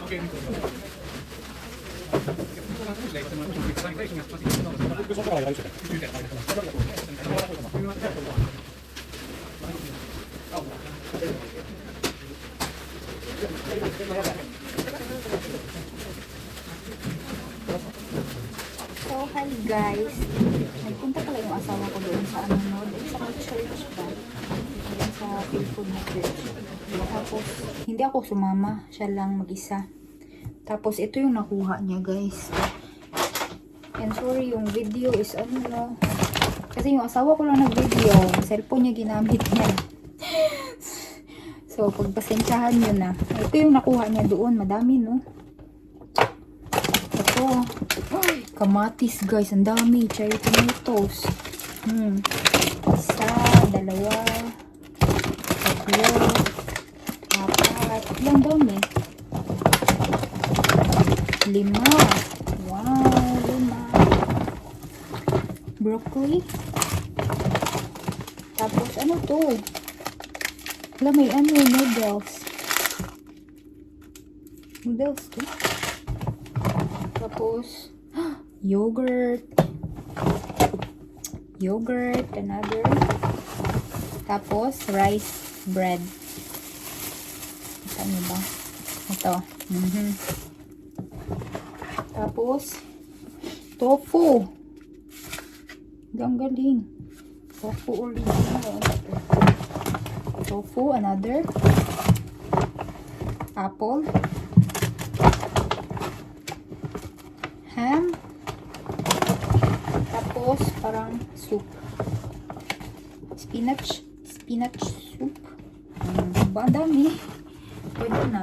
So, hi guys. Nagpunta pala yung asawa ko doon sa ano no, doon sa may church ba? Doon sa Philfood na church. Tapos, hindi ako sumama. Siya lang mag-isa. Tapos, ito yung nakuha niya guys. And sorry, yung video is ano no. Kasi yung asawa ko lang nag-video. Cellphone niya ginamit niya. So, pagpasensyahan nyo na. Ito yung nakuha niya doon. Madami no. Ito. Ay, kamatis guys. Ang dami. Cherry tomatoes. Isa, dalawa, tatlo, apat. Ilang dami? 5. Wow, 5. Broccoli. Tapos, ano to? Wala, may ano, noodles. Noodles to. Tapos, yogurt. Yogurt, another. Tapos, rice bread. Ano ba? Ito. Tapos, tofu. Ang galing. Tofu original. Tofu, another. Apple. Ham. Tapos, parang soup. Spinach soup. Diba? Ang dami. Pwede na.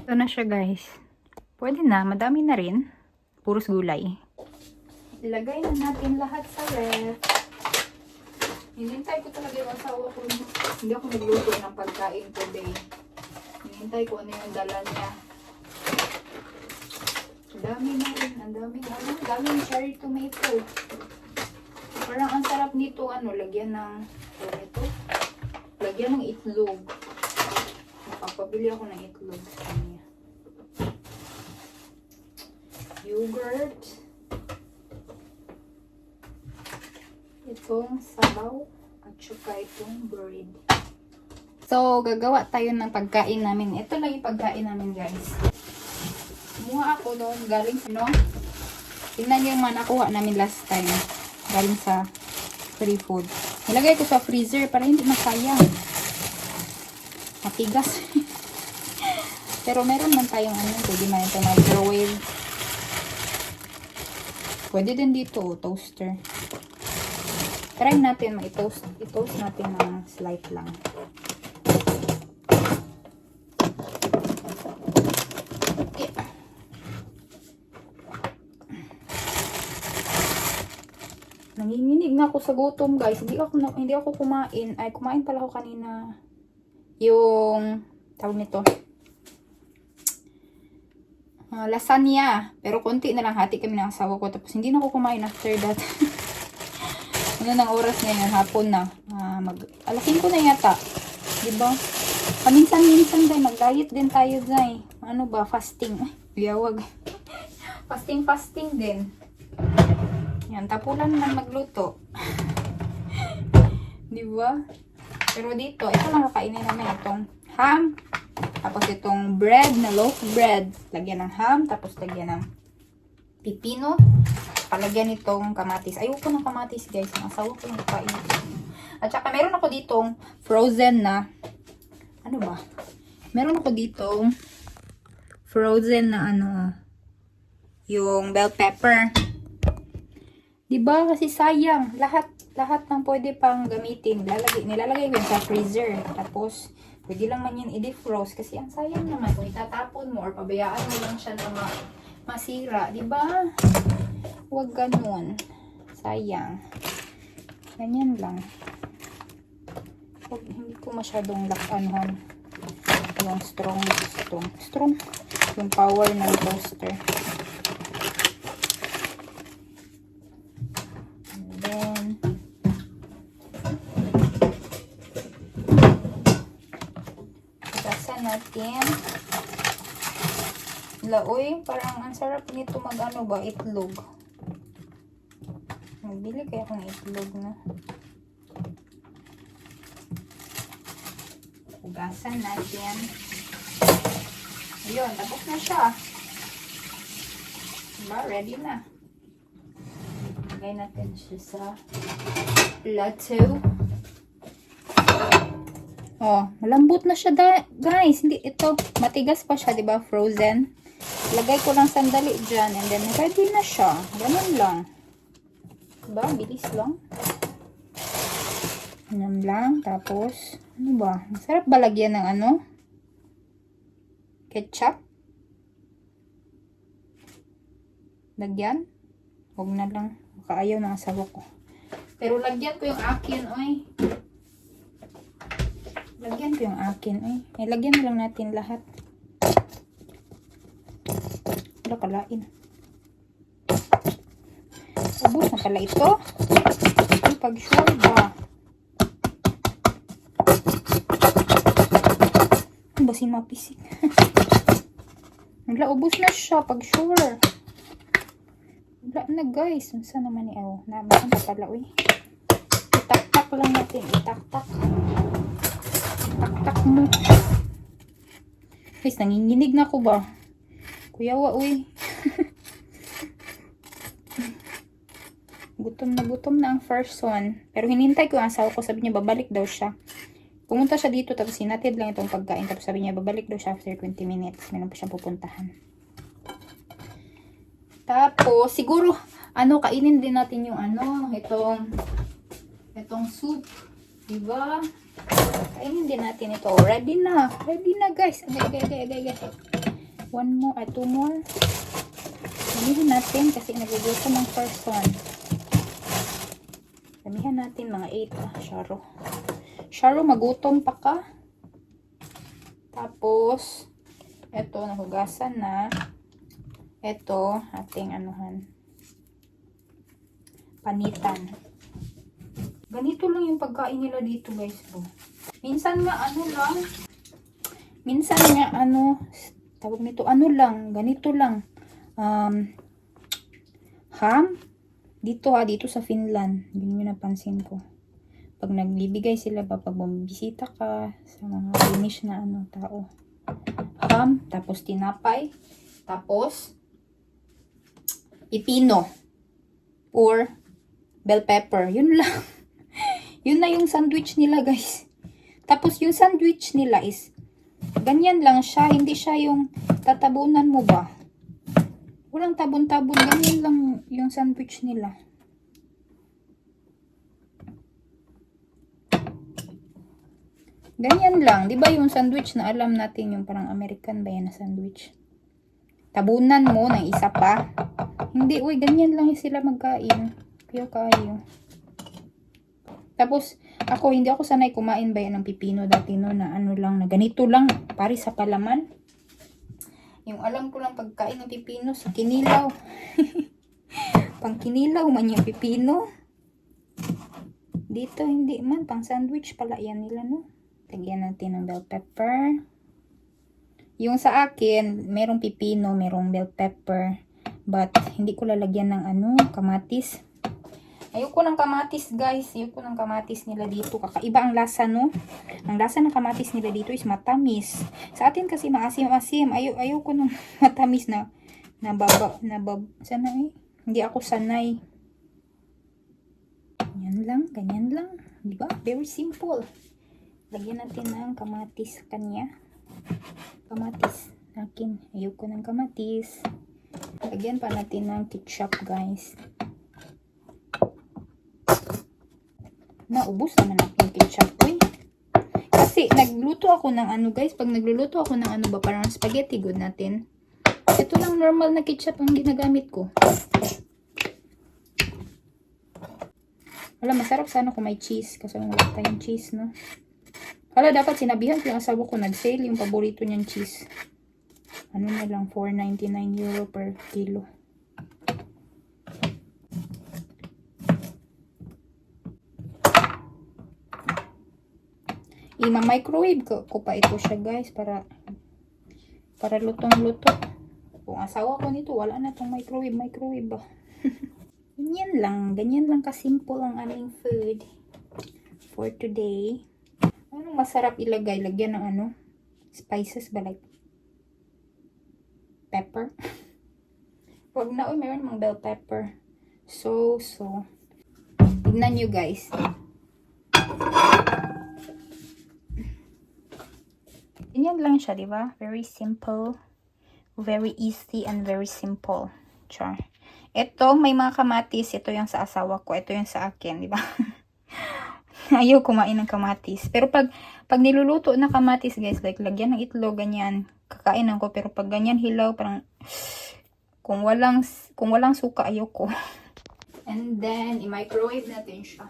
Ito na siya guys. Pwede na. Madami na rin. Puros gulay. Ilagay na natin lahat sa ref. Hinintay ko talaga yung asawa ko. Hindi ako nagluto ng pagkain today. Hinintay ko ano yung dala niya. Ang dami na rin. Ang daming cherry tomato. Parang ang sarap nito, lagyan ng tomato. Lagyan ng itlog. Nakapabili ako ng itlog sa kanya. Yogurt. Itong sabaw. At saka itong bread. So, gagawa tayo ng pagkain namin. Ito lang yung pagkain namin, guys. Kumuha ako doon. Galing sa, tingnan nyo yung mga nakuha namin last time. Galing sa free food. Nilagay ko sa freezer para hindi masayang. Matigas. Pero meron man tayong pwede man ito microwave. Pwede din dito, toaster. Try natin i-toast natin ng slight lang. Okay. Nanginginig na ako sa gutom, guys. Hindi ako kumain. Ay, kumain pala ako kanina. Yung tawag nito. Lasagna. Pero konti na lang. Hati kami ng asawa ko. Tapos hindi na ako kumain after that. Ano ng oras ngayon? Hapon na. Alas 5 na yata. Diba? Paminsan-minsan tayo. Mag-diet din tayo, Zay. Ano ba? Fasting. Ay, biyawag. Fasting din. Yan. Tapulan na magluto. Diba? Pero dito, ito lang kakainin namin. Itong ham. Tapos itong bread na loaf bread. Lagyan ng ham. Tapos lagyan ng pipino. Palagyan itong kamatis. Ayoko ng kamatis, guys. Ang asawa ko yung kain. At saka meron ako ditong frozen na ano ba? Meron ako ditong frozen na yung bell pepper. Diba? Kasi sayang. Lahat ng pwede pang gamitin. Nilalagay ko yun sa freezer. Tapos, pwede lang man yun i-defrost. Kasi ang sayang naman. Kung itatapon mo or pabayaan mo lang siya na masira. Diba? Huwag ganun. Sayang. Ganyan lang. Hindi ko masyadong lakanon. Yung strong. Yung power ng toaster. And then, natin. Laoy, parang ang sarap nito mag-ano ba, itlog. Magbili kaya akong itlog na. Hugasan natin. Ayun, tapos na siya. Diba? Ready na. Lagay natin siya sa plato. Oh, malambot na siya guys. Hindi ito, matigas pa siya, 'di ba? Frozen. Lagay ko lang sandali diyan and then ready na siya. Ganun lang. Diba? Bilis lang. Ganun lang. Tapos, ano ba? Masarap ba lagyan ng ano? Ketchup? Lagyan? Huwag na lang. Kaayaw ng asawa ko. Pero lagyan ko yung akin, oy. Lagyan ko yung akin, oy. Eh, lagyan na lang natin lahat. Wala kalain. Ubus na pala ito. Pag sure ba? Ano ba si mapisik? Wala, ubus na siya pag sure. Wala na guys. Saan naman ni Ewo? Nabahan na pala, uy. Itak-tak lang natin. Itak-tak. Itak-tak mo. Guys, nanginginig na ko ba? Kuyawa, uy. Gutom na ang first one. Pero hinintay ko ang asawa ko. Sabi niya, babalik daw siya. Pumunta siya dito, tapos sinatid lang itong pagkain. Tapos sabi niya, babalik daw siya after 20 minutes. Meron pa siyang pupuntahan. Tapos, siguro, kainin din natin yung itong soup. Diba? Kainin din natin ito. Ready na. Ready na, guys. Agay. One more, 2 more. Damihan natin kasi nagugutom ang first one. Damihan natin mga 8. Sharo, magutom pa ka. Tapos, eto, nahugasan na. Eto, ating panitan. Ganito lang yung pagkain nila dito, guys. Oh. Minsan nga, tawag nito, ganito lang. Ham. Dito sa Finland. Yun yung napansin ko. Pag nagbibigay sila pag bumisita ka sa mga Finnish na tao. Ham, tapos tinapay, tapos pipino or bell pepper. Yun lang. Yun na yung sandwich nila, guys. Tapos yung sandwich nila is ganyan lang siya. Hindi siya yung tatabunan mo ba? Walang tabon-tabon. Ganyan lang yung sandwich nila. Ganyan lang. Di ba yung sandwich na alam natin yung parang American ba yan na sandwich? Tabunan mo ng isa pa. Hindi, uy, ganyan lang sila magkain. Kaya kayo. Tapos, hindi ako sanay kumain ba yan ng pipino dati no, na na ganito lang, pari sa palaman. Yung alam ko lang pagkain ng pipino, sa kinilaw. Pang kinilaw man yung pipino. Dito, hindi man. Pang sandwich pala yan nila, no? Lagyan natin ng bell pepper. Yung sa akin, merong pipino, merong bell pepper. But, hindi ko lalagyan ng kamatis. Ayoko ng kamatis, guys. Ayoko ng kamatis nila dito. Kakaiba ang lasa, no? Ang lasa ng kamatis nila dito is matamis. Sa atin kasi maasim-asim. Ayoko ng matamis sana eh. Hindi ako sanay. Ganyan lang. Diba? Very simple. Lagyan natin ng kamatis kanya. Kamatis. Akin. Ayoko ng kamatis. Lagyan pa natin ng ketchup, guys. Naubos naman yung ketchup ko eh. Kasi nagluto ako ng guys. Pag nagluluto ako ng parang spaghetti good natin. Ito lang normal na ketchup ang ginagamit ko. Wala, masarap sana kung may cheese. Kasi wala tayong cheese, no? Wala, dapat sinabihan ko yung asawa ko nag-sale yung paborito niyang cheese. Na lang, 4.99 euro per kilo. Ima-microwave ko pa ito siya guys para lutong-luto. Kung asawa ko nito, wala na tong microwave ba. Ganyan lang kasimple ang aming food for today. Anong masarap ilagay? Lagyan ng ano? Spices ba, like pepper? Wag na, meron mang bell pepper. So. Tignan nyo guys. Ganyan lang siya, diba? Very simple. Very easy and very simple. Char. Ito, may mga kamatis. Ito yung sa asawa ko. Ito yung sa akin, diba? Ayaw kumain ng kamatis. Pero pag niluluto na kamatis, guys, like, lagyan ng itlog, ganyan, kakain ako. Pero pag ganyan hilaw, parang, kung walang suka, ayaw ko. And then, i-microwave natin siya.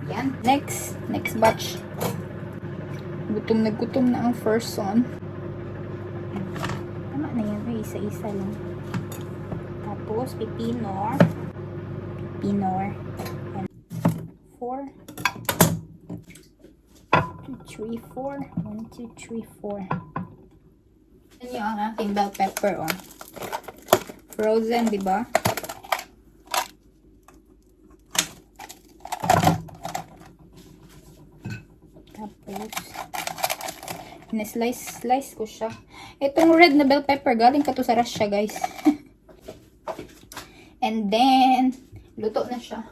Yan. Next batch. Gutom na ang first one. Tama na yan. Ay, isa-isa lang. Tapos, pipino. And 4. 2, 3, 4. 1, 2, 3, 4. Yan yung ang aking bell pepper, oh. Frozen, diba? Tapos, slice ko siya. Itong red na bell pepper, galing pa to sa Russia, guys. And then, luto na siya.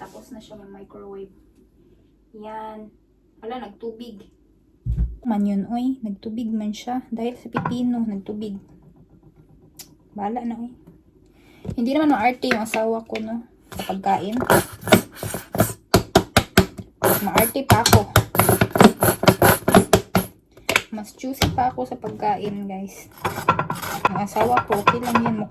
Tapos na siya ng microwave. Yan. Wala, nagtubig. Man yun, oy. Nagtubig man siya. Dahil sa pipino, nagtubig. Bala na, oy. Hindi naman maarte yung asawa ko, no? Sa pagkain. Maarte pa ako. Mas juicy pa ako sa pagkain, guys. Ang asawa ko, okay lang yan.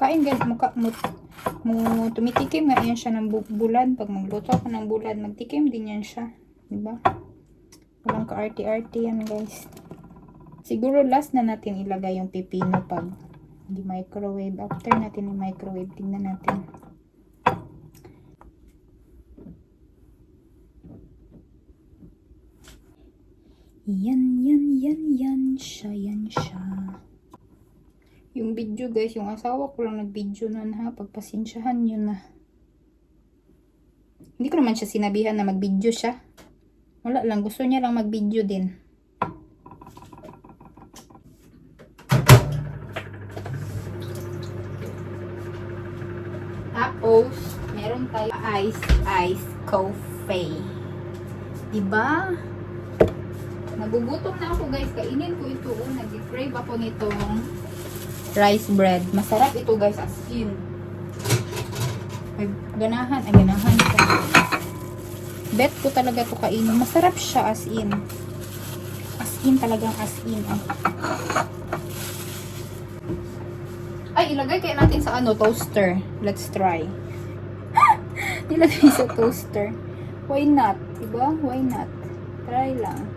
Tumitikim nga yan siya ng bulad. Pag magluto ako ng bulad, magtikim din yan siya. Diba? Walang ka-arty-arty yan, guys. Siguro last na natin ilagay yung pipino pag di microwave. After natin i-microwave, tingnan natin. Yan siya. Yung video, guys, yung asawa ko lang nag-video nun, ha. Pagpasensyahan nyo na. Hindi ko naman siya sinabihan na mag-video siya. Wala lang, gusto niya lang mag-video din. Tapos, meron tayo ice coffee. Diba? Nagugutom na ako, guys. Kainin ko ito. Nag-crave ako nitong rice bread. Masarap ito, guys, as in. Ganahan siya. Bet ko talaga ito kainin. Masarap siya as in. As in, talagang as in. Ay, ilagay kaya natin sa toaster. Let's try. Ilagay sa toaster. Why not? Diba? Why not? Try lang.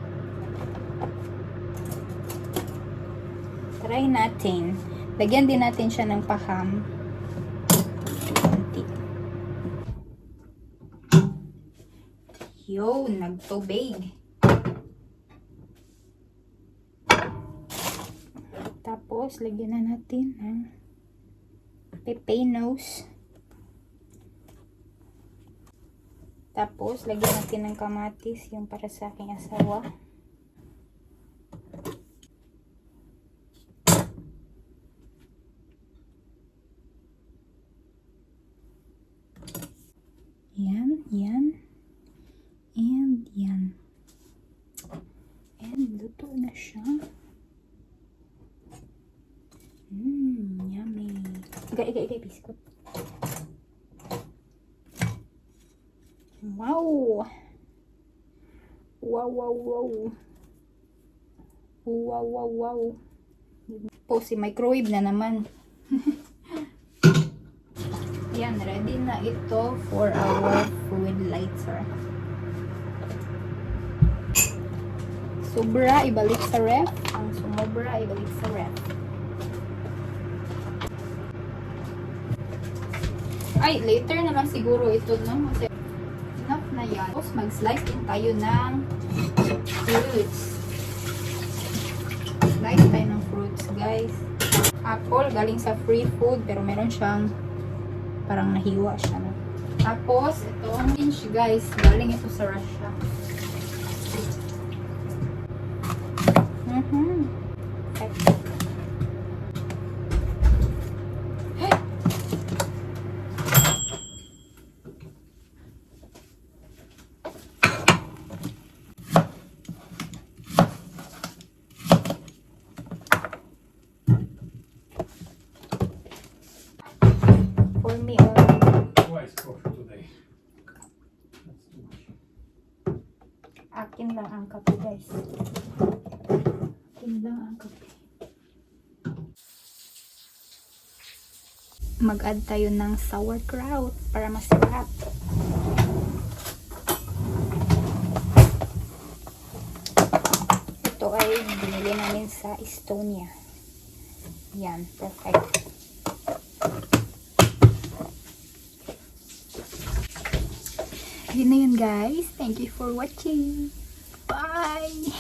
Try natin. Lagyan din natin siya ng paham. Yun, nagtubig. Tapos, lagyan na natin ng pepinos. Tapos, lagyan natin ng kamatis, yung para sa aking asawa. Yan. And yan. And luto na siya. Yummy. Igay, biscuit. Wow. Wow. Po, si microwave na naman. Yan, ready na ito for our food later. Sobra, ibalik sa ref. Ang sumobra, ibalik sa ref. Ay, later na lang siguro ito, no? Kasi enough na yan. Tapos mag-slice din tayo ng fruits. Slice tayo ng fruits, guys. Apple, galing sa free food, pero meron siyang parang nahiwa siya, no? Tapos, itong orange, guys. Galing ito sa Russia. Okay. For me, Twice coffee today. That's too much. akin lang ang kape, guys. Akin lang ang kape. Mag-add tayo ng sauerkraut para masarap. Ito ay binili namin sa Estonia. Yan, perfect. Yun na yun, guys. Thank you for watching. Bye!